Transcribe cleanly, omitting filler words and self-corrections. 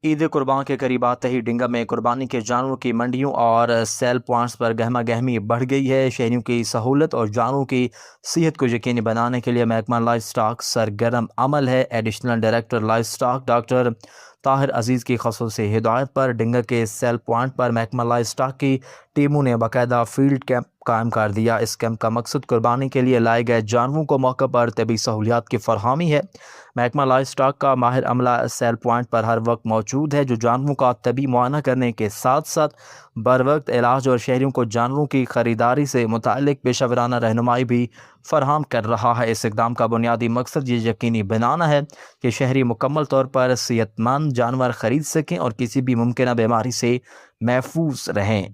عید قربان کے قریب آتے ہی ڈنگا میں قربانی کے جانوروں کی منڈیوں اور سیل پوائنٹس پر گہما گہمی بڑھ گئی ہے۔ شہریوں کی سہولت اور جانوروں کی صحت کو یقینی بنانے کے لیے محکمہ لائف سٹاک سرگرم عمل ہے۔ Additional director life stock doctor Tahir Aziz کی خصوصی ہدایت پر ڈنگا کے سیل پوائنٹ پر محکمہ لائف سٹاک کی ٹیموں نے باقاعدہ فیلڈ کیمپ قائم کر دیا۔ اس کیمپ کا مقصد قربانی کے لیے لائے گئے جانوروں کو موقع پر طبی سہولیات کی فراہمی ہے۔ محکمہ لائف سٹاک کا ماہر عملہ سیل پوائنٹ پر ہر وقت موجود ہے، جو جانوروں کا طبی معائنہ کرنے کے ساتھ ساتھ بروقت علاج اور شہریوں کو جانوروں کی خریداری سے متعلق پیشہ ورانہ رہنمائی بھی فراہم کر رہا ہے۔ اس اقدام کا بنیادی مقصد یہ یقینی بنانا ہے کہ شہری مکمل طور پر صحت مند جانور خرید سکیں اور کسی بھی ممکنہ بیماری سے محفوظ رہیں۔